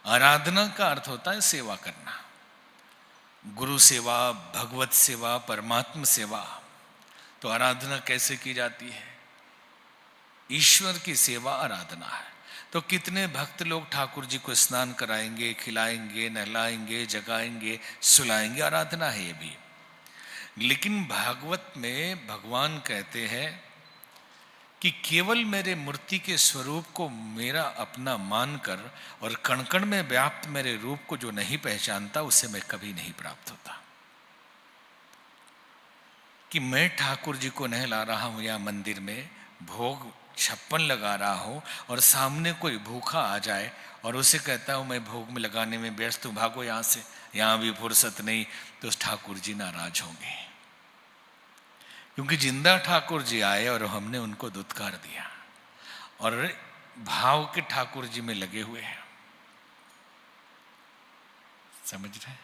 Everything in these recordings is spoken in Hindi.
आराधना का अर्थ होता है सेवा करना, गुरु सेवा, भगवत सेवा, परमात्म सेवा। तो आराधना कैसे की जाती है? ईश्वर की सेवा आराधना है। तो कितने भक्त लोग ठाकुर जी को स्नान कराएंगे, खिलाएंगे, नहलाएंगे, जगाएंगे, सुलाएंगे, आराधना है ये भी। लेकिन भागवत में भगवान कहते हैं कि केवल मेरे मूर्ति के स्वरूप को मेरा अपना मानकर और कण कण में व्याप्त मेरे रूप को जो नहीं पहचानता, उसे मैं कभी नहीं प्राप्त होता। कि मैं ठाकुर जी को नहला रहा हूं या मंदिर में भोग 56 लगा रहा हूं और सामने कोई भूखा आ जाए और उसे कहता हूं मैं भोग में लगाने में व्यस्त हूं, भागो यहां से, यहां भी फुर्सत नहीं, तो ठाकुर जी नाराज होंगे। क्योंकि जिंदा ठाकुर जी आए और हमने उनको दुत्कार दिया और भाव के ठाकुर जी में लगे हुए हैं। समझ रहे हैं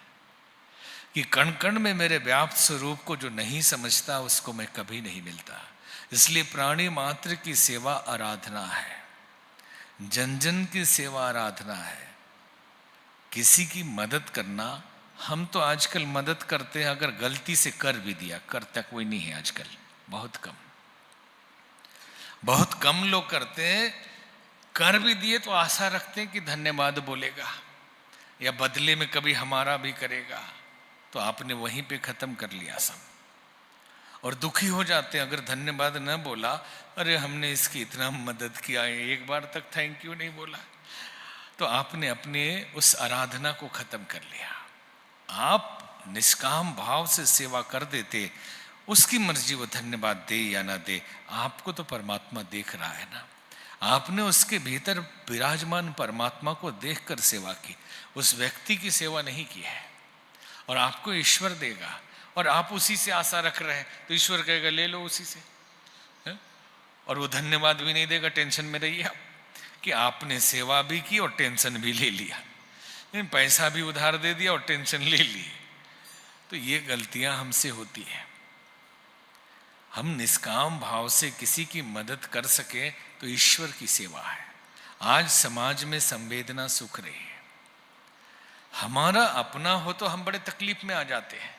कि कण कण में मेरे व्याप्त स्वरूप को जो नहीं समझता, उसको मैं कभी नहीं मिलता। इसलिए प्राणी मात्र की सेवा आराधना है, जन जन की सेवा आराधना है। किसी की मदद करना, हम तो आजकल मदद करते हैं अगर गलती से कर भी दिया, करता कोई नहीं है आजकल, बहुत कम, बहुत कम लोग करते हैं। कर भी दिए तो आशा रखते हैं कि धन्यवाद बोलेगा या बदले में कभी हमारा भी करेगा, तो आपने वहीं पे खत्म कर लिया सब। और दुखी हो जाते हैं अगर धन्यवाद न बोला, अरे हमने इसकी इतना मदद किया है, एक बार तक थैंक यू नहीं बोला, तो आपने अपने उस आराधना को खत्म कर लिया। आप निष्काम भाव से सेवा कर देते, उसकी मर्जी वो धन्यवाद दे या ना दे, आपको तो परमात्मा देख रहा है ना। आपने उसके भीतर विराजमान परमात्मा को देखकर सेवा की, उस व्यक्ति की सेवा नहीं की है। और आपको ईश्वर देगा और आप उसी से आशा रख रहे हैं, तो ईश्वर कहेगा ले लो उसी से, है? और वो धन्यवाद भी नहीं देगा, टेंशन में रहिए आप कि आपने सेवा भी की और टेंशन भी ले लिया, पैसा भी उधार दे दिया और टेंशन ले ली। तो ये गलतियां हमसे होती है। हम निष्काम भाव से किसी की मदद कर सके तो ईश्वर की सेवा है। आज समाज में संवेदना सुख रही है। हमारा अपना हो तो हम बड़े तकलीफ में आ जाते हैं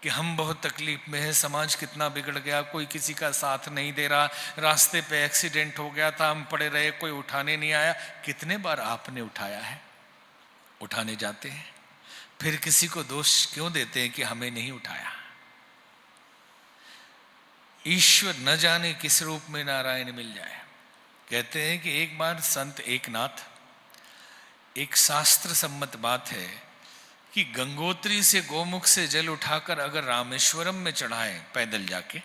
कि हम बहुत तकलीफ में है, समाज कितना बिगड़ गया, कोई किसी का साथ नहीं दे रहा, रास्ते पे एक्सीडेंट हो गया था, हम पड़े रहे, कोई उठाने नहीं आया। कितने बार आपने उठाया है? उठाने जाते हैं, फिर किसी को दोष क्यों देते हैं कि हमें नहीं उठाया? ईश्वर न जाने किस रूप में नारायण मिल जाए। कहते हैं कि एक बार संत एकनाथ, एक शास्त्र सम्मत बात है कि गंगोत्री से गोमुख से जल उठाकर अगर रामेश्वरम में चढ़ाएं पैदल जाके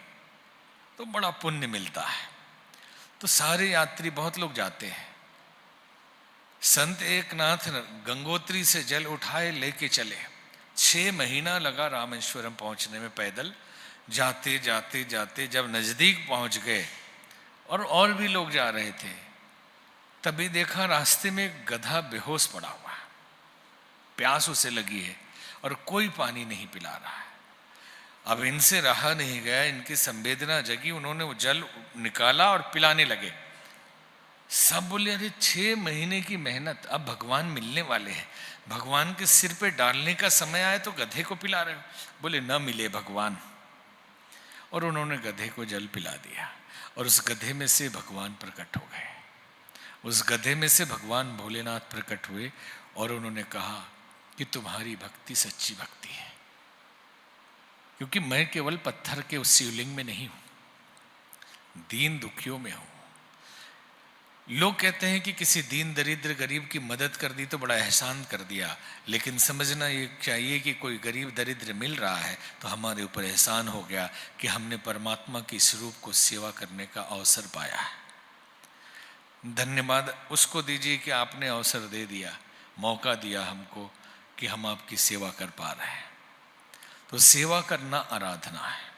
तो बड़ा पुण्य मिलता है। तो सारे यात्री बहुत लोग जाते हैं। संत एकनाथ गंगोत्री से जल उठाए लेके चले, 6 महीना लगा रामेश्वरम पहुंचने में पैदल। जाते जाते जाते जब नजदीक पहुंच गए और भी लोग जा रहे थे, तभी देखा रास्ते में एक गधा बेहोश पड़ा हुआ है, प्यास उसे लगी है और कोई पानी नहीं पिला रहा है। अब इनसे रहा नहीं गया, इनकी संवेदना जगी, उन्होंने वो जल निकाला और पिलाने लगे। सब बोले अरे 6 महीने की मेहनत, अब भगवान मिलने वाले हैं, भगवान के सिर पे डालने का समय आए तो गधे को पिला रहे हो। बोले न मिले भगवान, और उन्होंने गधे को जल पिला दिया और उस गधे में से भगवान प्रकट हो गए। उस गधे में से भगवान भोलेनाथ प्रकट हुए और उन्होंने कहा कि तुम्हारी भक्ति सच्ची भक्ति है, क्योंकि मैं केवल पत्थर के उस शिवलिंग में नहीं हूं, दीन दुखियों में हूं। लोग कहते हैं कि किसी दीन दरिद्र गरीब की मदद कर दी तो बड़ा एहसान कर दिया, लेकिन समझना ये चाहिए कि कोई गरीब दरिद्र मिल रहा है तो हमारे ऊपर एहसान हो गया कि हमने परमात्मा की स्वरूप को सेवा करने का अवसर पाया है। धन्यवाद उसको दीजिए कि आपने अवसर दे दिया, मौका दिया हमको कि हम आपकी सेवा कर पा रहे हैं। तो सेवा करना आराधना है।